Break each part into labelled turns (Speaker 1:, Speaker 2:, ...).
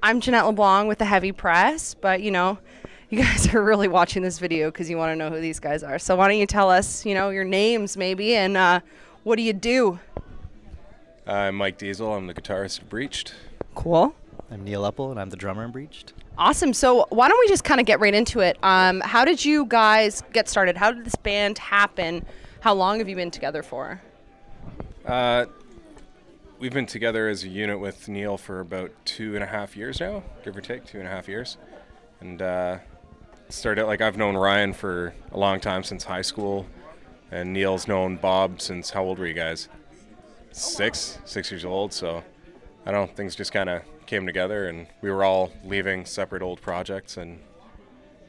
Speaker 1: I'm Jeanette LeBlanc with the Heavy Press, but you guys are really watching this video because you want to know who these guys are. So why don't you tell us, your names maybe, and what do you do?
Speaker 2: I'm Mike Diesel. I'm the guitarist of Breached.
Speaker 1: Cool.
Speaker 3: I'm Neil Uppal, and I'm the drummer in Breached.
Speaker 1: Awesome. So why don't we just kind of get right into it? How did you guys get started? How did this band happen? How long have you been together for?
Speaker 2: We've been together as a unit with Neil for about 2.5 years now, give or take, 2.5 years. And started, I've known Ryan for a long time, since high school. And Neil's known Bob since, how old were you guys? 6 years old. So I don't know, things just kind of came together, and we were all leaving separate old projects and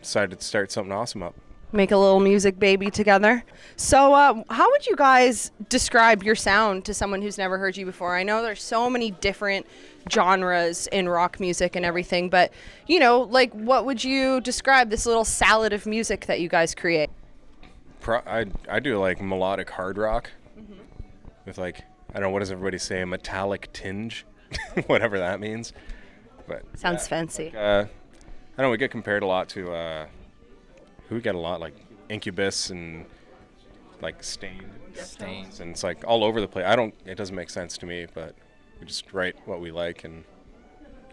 Speaker 2: decided to start something awesome up.
Speaker 1: Make a little music baby together. So how would you guys describe your sound to someone who's never heard you before? I know there's so many different genres in rock music and everything, but what would you describe this little salad of music that you guys create?
Speaker 2: I do melodic hard rock with I don't know, what does everybody say, a metallic tinge? Whatever that means. But
Speaker 1: sounds fancy.
Speaker 2: I don't know, we get compared a lot to who we get a lot, Incubus and Stained, and it's all over the place. It doesn't make sense to me, but we just write what we like and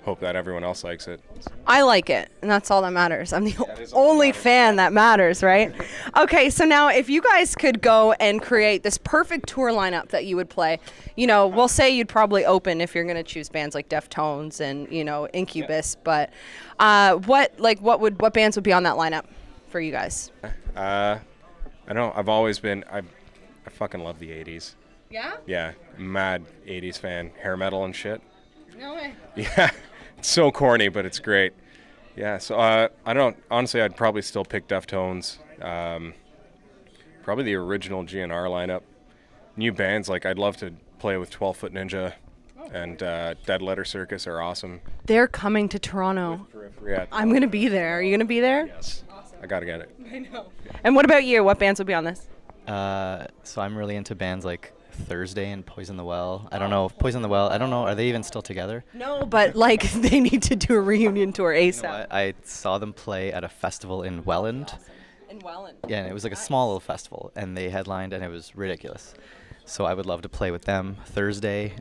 Speaker 2: hope that everyone else likes it.
Speaker 1: I like it, and that's all that matters. I'm the only fan that matters, right? Okay, so now if you guys could go and create this perfect tour lineup that you would play, we'll say you'd probably open if you're going to choose bands like Deftones and, Incubus, but what bands would be on that lineup for you guys?
Speaker 2: I don't know. I fucking love the 80s.
Speaker 1: Yeah?
Speaker 2: Yeah, mad 80s fan. Hair metal and shit.
Speaker 1: No way.
Speaker 2: Yeah, it's so corny, but it's great. Yeah, so I don't, honestly, I'd probably still pick Deftones. Probably the original GNR lineup. New bands, I'd love to play with 12 Foot Ninja and Dead Letter Circus are awesome.
Speaker 1: They're coming to Toronto.
Speaker 2: Yeah.
Speaker 1: I'm going to be there. Are you going to be there?
Speaker 2: Yes. Awesome. I got to get it.
Speaker 1: I know. And what about you? What bands will be on this?
Speaker 3: So I'm really into bands like Thursday and Poison the Well. I don't know if Poison the Well, I don't know, are they even still together?
Speaker 1: No, but they need to do a reunion tour ASAP.
Speaker 3: You know what? I saw them play at a festival in Welland.
Speaker 1: In Welland.
Speaker 3: Yeah, and it was a small little festival, and they headlined, and it was ridiculous. So I would love to play with them Thursday.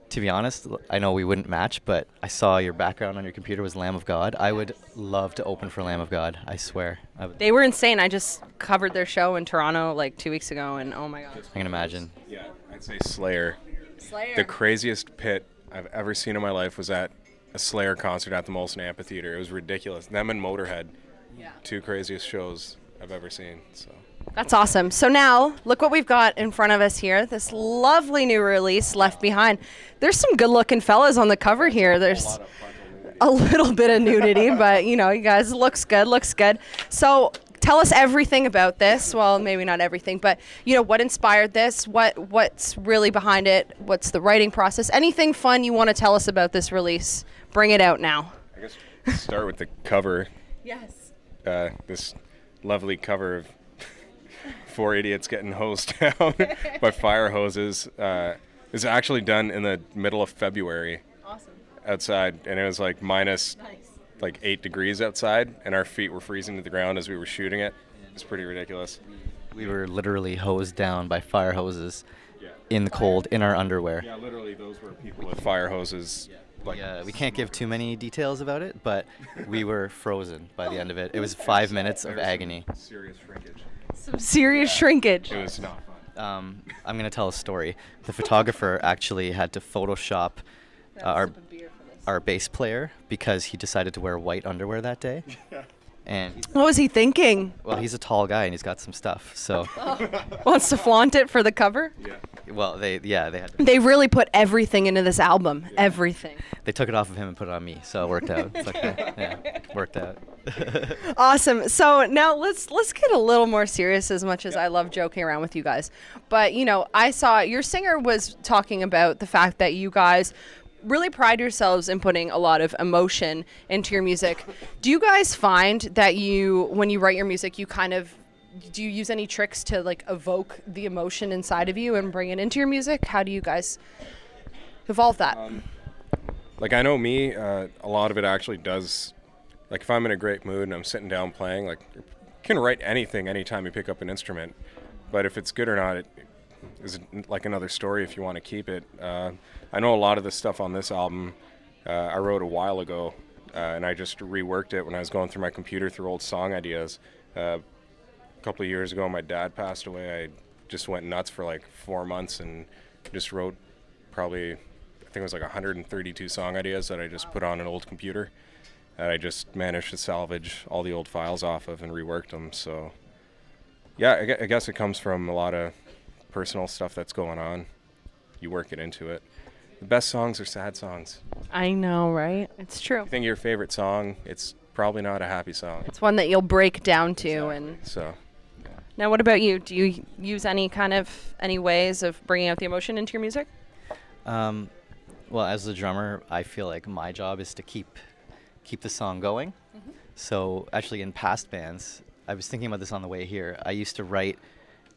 Speaker 3: To be honest, I know we wouldn't match, but I saw your background on your computer was Lamb of God. I would love to open for Lamb of God, I swear.
Speaker 1: They were insane. I just covered their show in Toronto 2 weeks ago, and oh my god.
Speaker 3: I can imagine.
Speaker 2: Yeah, I'd say Slayer.
Speaker 1: Slayer.
Speaker 2: The craziest pit I've ever seen in my life was at a Slayer concert at the Molson Amphitheater. It was ridiculous. Them and Motorhead.
Speaker 1: Yeah.
Speaker 2: Two craziest shows I've ever seen. So.
Speaker 1: That's awesome. So now, look what we've got in front of us here. This lovely new release, Left Behind. There's some good-looking fellas on the cover here. There's a little bit of nudity, but, you guys, looks good. So tell us everything about this. Well, maybe not everything, but, what inspired this? What's really behind it? What's the writing process? Anything fun you want to tell us about this release? Bring it out now.
Speaker 2: I guess start with the cover.
Speaker 1: Yes.
Speaker 2: This lovely cover of four idiots getting hosed down by fire hoses. Is actually done in the middle of February.
Speaker 1: Awesome.
Speaker 2: Outside, and it was minus 8 degrees outside, and our feet were freezing to the ground as we were shooting it. It was pretty ridiculous.
Speaker 3: We were literally hosed down by fire hoses in the cold in our underwear.
Speaker 2: Yeah, literally those were people with fire hoses.
Speaker 3: Yeah, we can't give too many details about it, but we were frozen by the end of it. It was 5 minutes of agony.
Speaker 2: Serious shrinkage.
Speaker 1: Some serious shrinkage.
Speaker 2: It was not fun.
Speaker 3: I'm going to tell a story. The photographer actually had to Photoshop our bass player because he decided to wear white underwear that day. And
Speaker 1: what was he thinking?
Speaker 3: Well, he's a tall guy and he's got some stuff, so.
Speaker 1: Wants to flaunt it for the cover?
Speaker 2: Yeah.
Speaker 3: Well, they had to.
Speaker 1: They really put everything into this album. Yeah. Everything.
Speaker 3: They took it off of him and put it on me, so it worked out. It's okay. Yeah, worked out.
Speaker 1: Awesome. So now let's get a little more serious, as much as I love joking around with you guys. But, I saw your singer was talking about the fact that you guys really pride yourselves in putting a lot of emotion into your music. Do you guys find that when you write your music, do you use any tricks to evoke the emotion inside of you and bring it into your music? How do you guys evolve that?
Speaker 2: Like I know me, a lot of it actually does. Like if I'm in a great mood and I'm sitting down playing, like you can write anything anytime you pick up an instrument. But if it's good or not, it is like another story if you want to keep it. I know a lot of the stuff on this album I wrote a while ago, and I just reworked it when I was going through my computer through old song ideas. A couple of years ago, my dad passed away. I just went nuts for like 4 months and just wrote probably, I think it was like 132 song ideas that I just put on an old computer. And I just managed to salvage all the old files off of and reworked them. So yeah, I guess it comes from a lot of personal stuff that's going on. You work it into it. The best songs are sad songs.
Speaker 1: I know, right? It's true.
Speaker 2: I think your favorite song, it's probably not a happy song.
Speaker 1: It's one that you'll break down to.
Speaker 2: Exactly.
Speaker 1: And
Speaker 2: So
Speaker 1: now, what about you? Do you use any ways of bringing out the emotion into your music?
Speaker 3: Well, as the drummer, I feel like my job is to keep the song going. So actually, in past bands, I was thinking about this on the way here. I used to write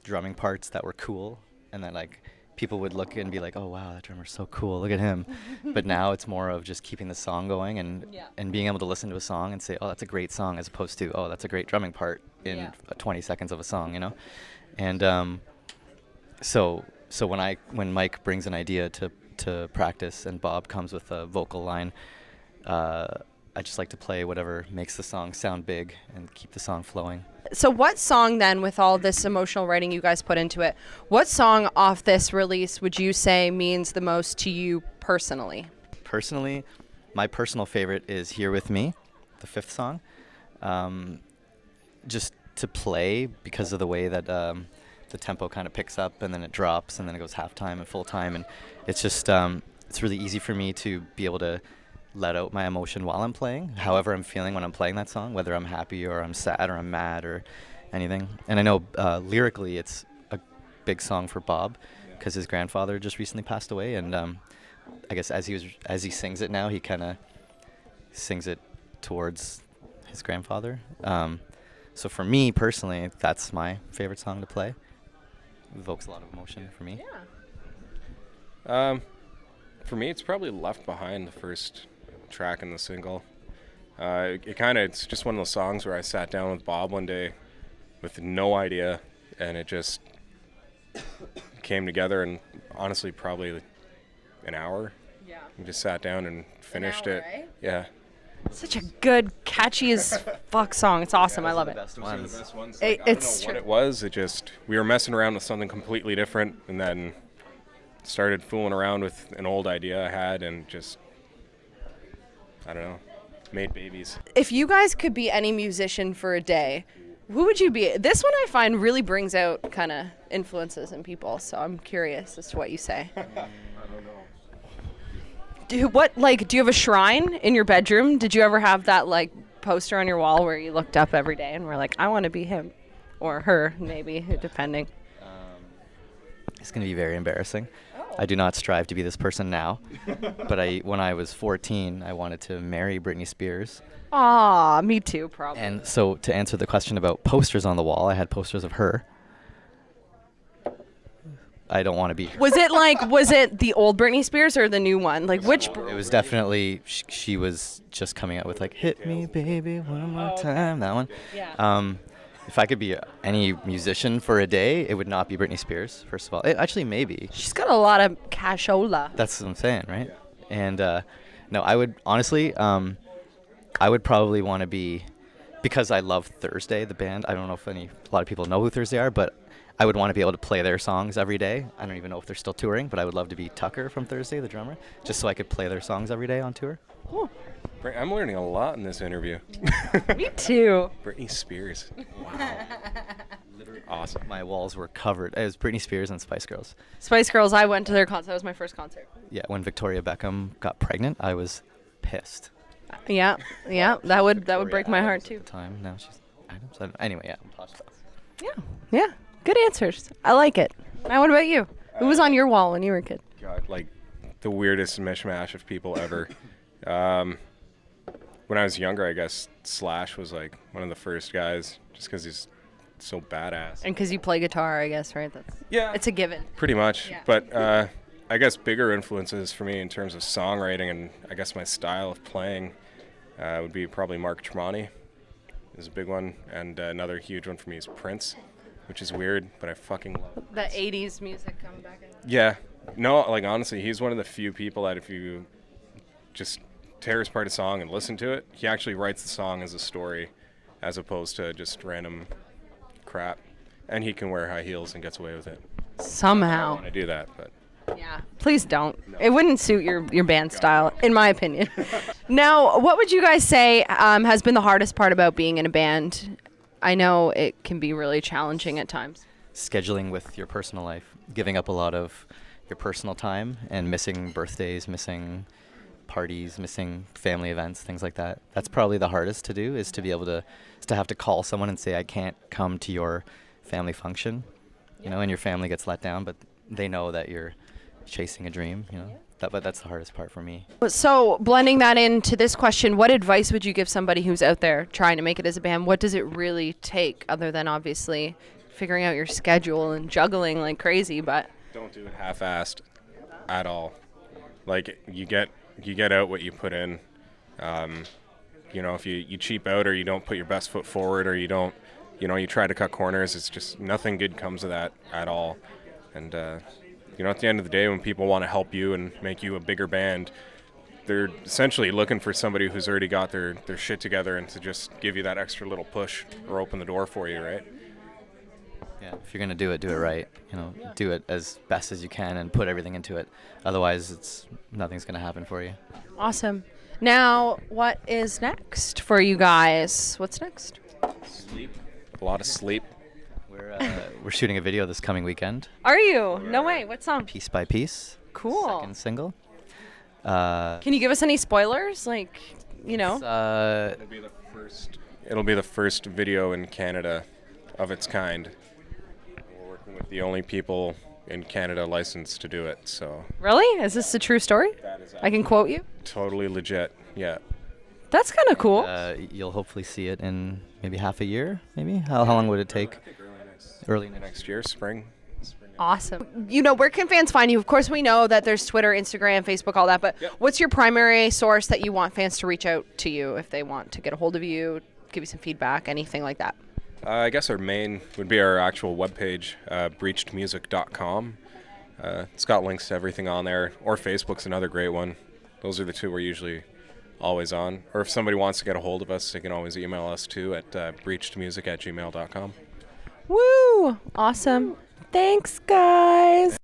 Speaker 3: drumming parts that were cool, and then like people would look and be like, "Oh wow, that drummer's so cool! Look at him." But now it's more of just keeping the song going and being able to listen to a song and say, "Oh, that's a great song," as opposed to, "Oh, that's a great drumming part in 20 seconds of a song," you know. And so when Mike brings an idea to practice and Bob comes with a vocal line, I just like to play whatever makes the song sound big and keep the song flowing.
Speaker 1: So what song then, with all this emotional writing you guys put into it, what song off this release would you say means the most to you personally?
Speaker 3: Personally, my personal favorite is Here With Me, the 5th song. Just to play because of the way that the tempo kind of picks up and then it drops and then it goes halftime and full time, and it's just it's really easy for me to be able to let out my emotion while I'm playing, however I'm feeling when I'm playing that song, whether I'm happy or I'm sad or I'm mad or anything. And I know lyrically it's a big song for Bob because his grandfather just recently passed away, and I guess as he sings it now, he kind of sings it towards his grandfather. So for me personally, that's my favorite song to play. It evokes a lot of emotion for me.
Speaker 2: for me, it's probably Left Behind, the first track in the single. It's just one of those songs where I sat down with Bob one day with no idea, and it just came together in honestly probably an hour.
Speaker 1: Yeah.
Speaker 2: We just sat down and finished it.
Speaker 1: Right?
Speaker 2: Yeah.
Speaker 1: Such a good, catchy as fuck song. It's awesome. I love it.
Speaker 2: Those are the best ones.
Speaker 1: It-
Speaker 2: I don't
Speaker 1: it's
Speaker 2: know what
Speaker 1: true.
Speaker 2: it was. It just, we were messing around with something completely different, and then started fooling around with an old idea I had, and just, I don't know, made babies.
Speaker 1: If you guys could be any musician for a day, who would you be? This one I find really brings out kind of influences in people, so I'm curious as to what you say. Do you have a shrine in your bedroom? Did you ever have that poster on your wall where you looked up every day and were like, I want to be him or her, maybe, depending?
Speaker 3: It's going to be very embarrassing. I do not strive to be this person now, but when I was 14, I wanted to marry Britney Spears.
Speaker 1: Aw, me too, probably.
Speaker 3: And so to answer the question about posters on the wall, I had posters of her. I don't want to be her.
Speaker 1: Was it the old Britney Spears or the new one? Which?
Speaker 3: It was definitely, she was just coming out with hit me baby one more time, that one.
Speaker 1: Yeah.
Speaker 3: If I could be any musician for a day, it would not be Britney Spears, first of all. Actually, maybe.
Speaker 1: She's got a lot of cashola.
Speaker 3: That's what I'm saying, right? And no, I would, honestly, I would probably want to be, because I love Thursday, the band. I don't know if a lot of people know who Thursday are, but I would want to be able to play their songs every day. I don't even know if they're still touring, but I would love to be Tucker from Thursday, the drummer, just so I could play their songs every day on tour.
Speaker 1: Cool.
Speaker 2: I'm learning a lot in this interview.
Speaker 1: Me too.
Speaker 2: Britney Spears. Wow. Awesome.
Speaker 3: My walls were covered. It was Britney Spears and Spice Girls.
Speaker 1: Spice Girls, I went to their concert. That was my first concert.
Speaker 3: Yeah, when Victoria Beckham got pregnant, I was pissed.
Speaker 1: Yeah, that would break my heart too.
Speaker 3: At the time, now she's Adams. Anyway, yeah.
Speaker 1: Yeah, good answers. I like it. Now, what about you? Who was on your wall when you were a kid?
Speaker 2: God, the weirdest mishmash of people ever. When I was younger, I guess Slash was one of the first guys, just because he's so badass.
Speaker 1: And because you play guitar, I guess, right?
Speaker 2: Yeah.
Speaker 1: It's a given.
Speaker 2: Pretty much.
Speaker 1: Yeah.
Speaker 2: But I guess bigger influences for me in terms of songwriting and I guess my style of playing would be probably Mark Tremonti is a big one, and another huge one for me is Prince, which is weird, but I fucking love
Speaker 1: The 80s music coming back in.
Speaker 2: Yeah. No, like honestly, he's one of the few people that if you just tear apart a song and listen to it, he actually writes the song as a story as opposed to just random crap. And he can wear high heels and gets away with it. I
Speaker 1: Somehow.
Speaker 2: want to do that, but
Speaker 1: Yeah, please don't. It wouldn't suit your band style, in my opinion. Now, what would you guys say has been the hardest part about being in a band? I know it can be really challenging at times.
Speaker 3: Scheduling with your personal life, giving up a lot of your personal time, and missing birthdays, missing parties, missing family events, things like that. That's probably the hardest to do, is to be able to have to call someone and say, I can't come to your family function, you know, and your family gets let down, but they know that you're chasing a dream, you know. But that's the hardest part for me.
Speaker 1: So, blending that into this question, what advice would you give somebody who's out there trying to make it as a band? What does it really take, other than obviously figuring out your schedule and juggling like crazy? But
Speaker 2: don't do it half-assed at all. Like you get out what you put in. You know, if you cheap out or you don't put your best foot forward or you don't, you know, you try to cut corners, it's just nothing good comes of that at all. And you know, at the end of the day, when people want to help you and make you a bigger band, they're essentially looking for somebody who's already got their shit together and to just give you that extra little push or open the door for you, right?
Speaker 3: Yeah, if you're gonna do it right. You know, do it as best as you can and put everything into it. Otherwise, nothing's gonna happen for you.
Speaker 1: awesome. Now, what is next for you guys? What's next?
Speaker 2: Sleep. A lot of sleep.
Speaker 3: We're shooting a video this coming weekend,
Speaker 1: Are you? No way. What song?
Speaker 3: Piece by Piece.
Speaker 1: Cool.
Speaker 3: Second single.
Speaker 1: Can you give us any spoilers? Like, you know?
Speaker 2: It'll be the first video in Canada of its kind. We're working with the only people in Canada licensed to do it, so
Speaker 1: Really? Is this a true story?
Speaker 2: that is
Speaker 1: I can quote you?
Speaker 2: totally legit. Yeah.
Speaker 1: That's kind of cool.
Speaker 3: You'll hopefully see it in maybe half a year. Maybe how long would it take? Early
Speaker 2: Next year, spring.
Speaker 1: Awesome. You know, where can fans find you? Of course, we know that there's Twitter, Instagram, Facebook, all that, but what's your primary source that you want fans to reach out to you if they want to get a hold of you, give you some feedback, anything like that?
Speaker 2: I guess our main would be our actual webpage, breachedmusic.com. It's got links to everything on there, or Facebook's another great one. Those are the two we're usually always on. Or if somebody wants to get a hold of us, they can always email us too at breachedmusic@gmail.com.
Speaker 1: Woo! Awesome. Thanks, guys.